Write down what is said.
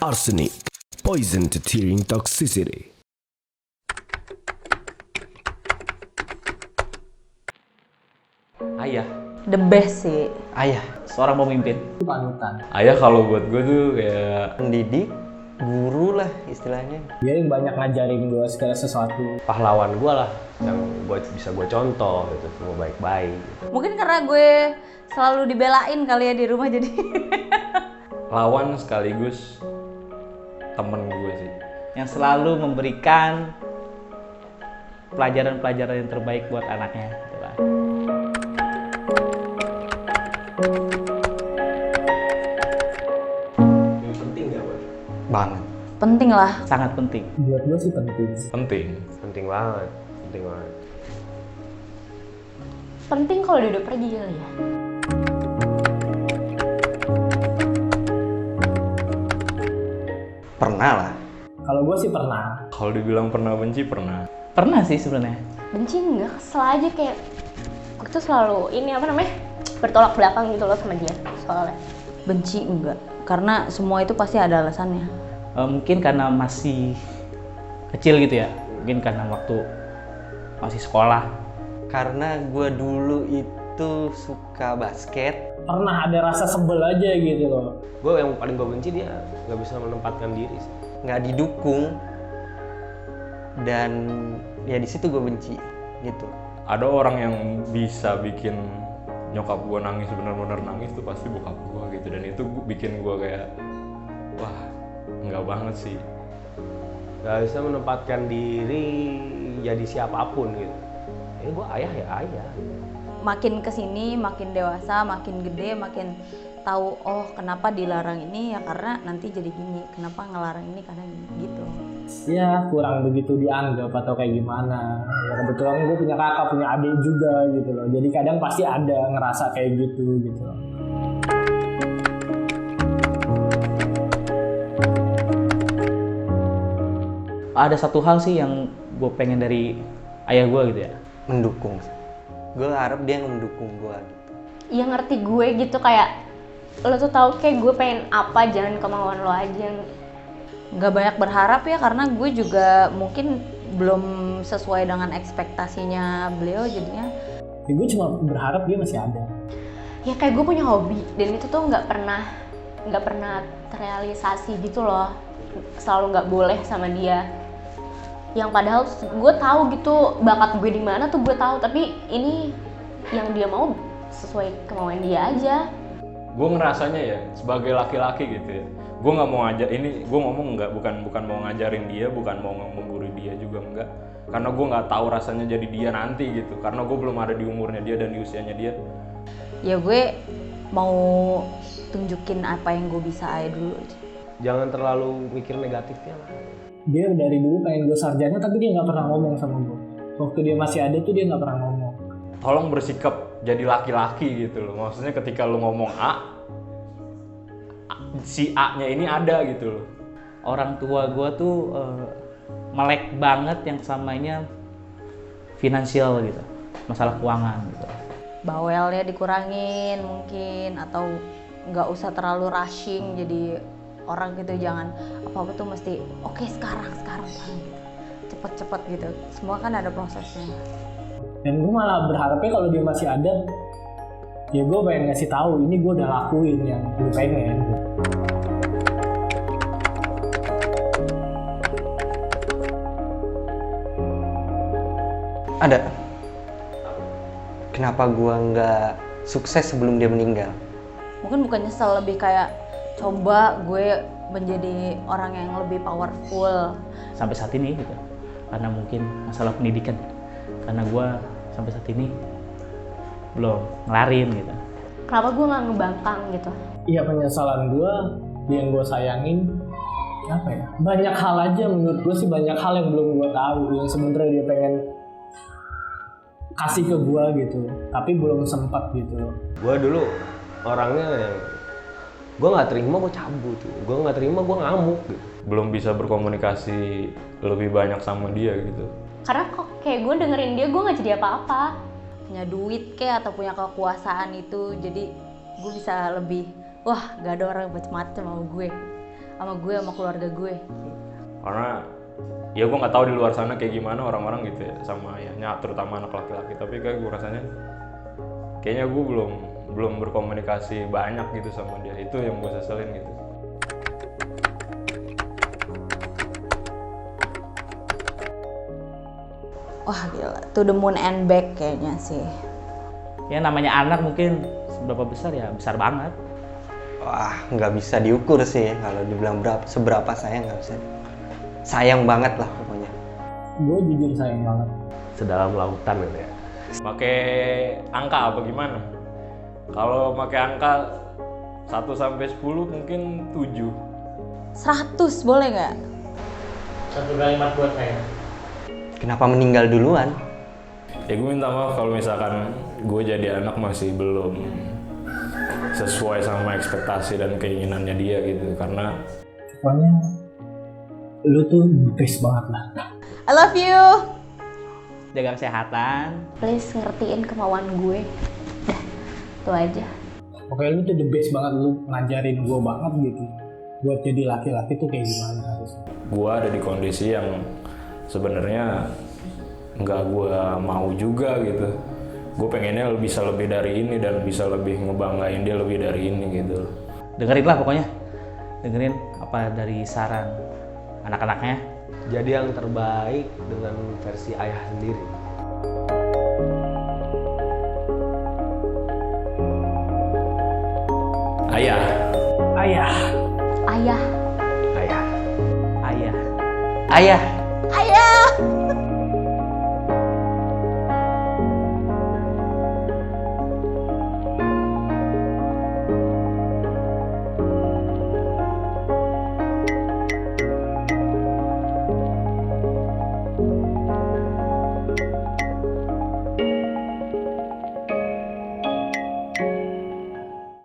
Arsenic, poison to tearing toxicity. Ayah. The best sih. Ayah, seorang pemimpin. Panutan. Ayah kalau buat gue tuh kayak Pendidik, guru lah istilahnya. Dia yang banyak ngajarin gue segala sesuatu. pahlawan gue lah, yang bisa gue contoh gitu, semua baik-baik. Mungkin karena gue selalu dibelain kali ya di rumah jadi. lawan sekaligus temen gue sih. Yang selalu memberikan pelajaran-pelajaran yang terbaik buat anaknya gitu lah. Penting gak buat? Banget. Penting lah. Sangat penting. Buat gue sih penting. Penting. Penting banget, penting banget. Penting kalau dia udah pergi kali ya. Pernah lah. Kalau gue sih pernah. Kalau dibilang pernah benci, pernah. Pernah sih sebenarnya. Benci enggak, kesel aja kayak gue tuh selalu ini apa namanya bertolak belakang gitu loh sama dia soalnya. Benci enggak, karena semua itu pasti ada alasannya. Mungkin karena masih kecil gitu ya. Mungkin karena waktu masih sekolah. Karena gue dulu itu suka basket. Pernah ada rasa sebel aja gitu loh. Gue yang paling gue benci dia nggak bisa menempatkan diri sih. Nggak didukung. Dan ya di situ gue benci gitu. Ada orang yang bisa bikin nyokap gue nangis, benar-benar nangis tuh pasti bokap gue gitu. Dan itu bikin gue kayak, wah enggak banget sih. Gak bisa menempatkan diri jadi siapapun gitu. Ini gue ayah ya ayah. Makin kesini, makin dewasa, makin gede, makin tahu oh kenapa dilarang ini ya karena nanti jadi gini. Kenapa ngelarang ini karena gini gitu. Ya kurang begitu dianggap atau kayak gimana. Ya kebetulan gue punya kakak, punya adik juga gitu loh. Jadi kadang pasti ada ngerasa kayak gitu loh. Ada satu hal sih yang gue pengen dari ayah gue gitu ya. Mendukung. Gue harap dia mendukung gue gitu. Iya ngerti gue gitu kayak lo tuh tahu kayak gue pengen apa jangan kemauan lo aja. Nggak banyak berharap ya karena gue juga mungkin belum sesuai dengan ekspektasinya beliau jadinya. Ya gue cuma berharap dia masih ada. Ya kayak gue punya hobi dan itu tuh nggak pernah terrealisasi gitu loh. Selalu nggak boleh sama dia. Yang padahal gue tahu gitu bakat gue di mana tuh gue tahu tapi ini yang dia mau sesuai kemauan dia aja. Gue ngerasanya ya sebagai laki-laki gitu ya, gue nggak mau ngajar ini, gue ngomong bukan mau ngajarin dia, bukan mau menggurui dia juga enggak, karena gue nggak tahu rasanya jadi dia nanti gitu, karena gue belum ada di umurnya dia dan di usianya dia. Ya gue mau tunjukin apa yang gue bisa aja dulu. Jangan terlalu mikir negatifnya lah. Dia dari dulu pengen gue sarjana tapi dia nggak pernah ngomong sama gue. Waktu dia masih ada tuh dia nggak pernah ngomong. Tolong bersikap jadi laki-laki gitu loh, maksudnya ketika lu ngomong A, si A-nya ini ada gitu loh. Orang tua gue tuh melek banget yang samanya finansial gitu, masalah keuangan gitu. Bawelnya dikurangin mungkin atau nggak usah terlalu rushing jadi orang gitu, jangan apa-apa tuh mesti oke sekarang gitu. Cepet-cepet gitu, semua kan ada prosesnya. Dan gue malah berharapnya kalau dia masih ada, ya gue pengen ngasih tahu ini gue udah lakuin yang gue pengen. Ada. Kenapa gue nggak sukses sebelum dia meninggal? Mungkin bukan nyesel, lebih kayak coba gue menjadi orang yang lebih powerful Sampai saat ini gitu, karena mungkin masalah pendidikan, karena gue sampai saat ini belum ngelarin gitu. Kenapa gue nggak ngebangkang gitu? Iya, penyesalan gue, dia yang gue sayangin, apa ya? Banyak hal aja menurut gue sih, banyak hal yang belum gue tahu yang sebenarnya dia pengen kasih ke gue gitu, tapi belum sempat gitu. Gue dulu orangnya yang gue nggak terima gue cabut, gue nggak terima gue ngamuk gitu. Belum bisa berkomunikasi lebih banyak sama dia gitu. Karena kok kayak gue dengerin dia gue nggak jadi apa-apa. punya duit kayak atau punya kekuasaan itu, jadi gue bisa lebih wah gak ada orang macam-macam sama gue, sama gue, sama keluarga gue. Karena ya gue nggak tahu di luar sana kayak gimana orang-orang gitu ya sama ayahnya, terutama anak laki-laki. Tapi kayak gue rasanya kayaknya gue belum berkomunikasi banyak gitu sama dia. Itu yang gue seselin gitu. Wah gila, to the moon and back kayaknya sih. Ya namanya anak mungkin seberapa besar ya besar banget. Wah, nggak bisa diukur sih kalau dibilang seberapa sayang, nggak bisa. Sayang banget lah pokoknya. Gue jujur sayang banget. Sedalam lautan gitu ya. Pakai angka apa gimana? Kalau pakai angka 1 sampai 10 mungkin 7. 100 boleh nggak? Satu kalimat buat saya. Kenapa meninggal duluan? Ya gue minta maaf kalau misalkan gue jadi anak masih belum sesuai sama ekspektasi dan keinginannya dia gitu. Karena Pokoknya lu tuh best banget lah. I love you. Jaga kesehatan. Please ngertiin kemauan gue. Dah, itu aja. Pokoknya lu tuh the best banget, lu ngajarin gue banget gitu. Buat jadi laki-laki tuh kayak gimana harusnya. gue ada di kondisi yang sebenarnya nggak gue mau juga gitu. Gue pengennya bisa lebih dari ini dan bisa lebih ngebanggain dia lebih dari ini gitu. Dengerin lah pokoknya. Dengerin apa dari saran anak-anaknya. Jadi yang terbaik dengan versi ayah sendiri. Ayah. Ayah. Ayah. Ayah. Ayah. Ayah. Ayah.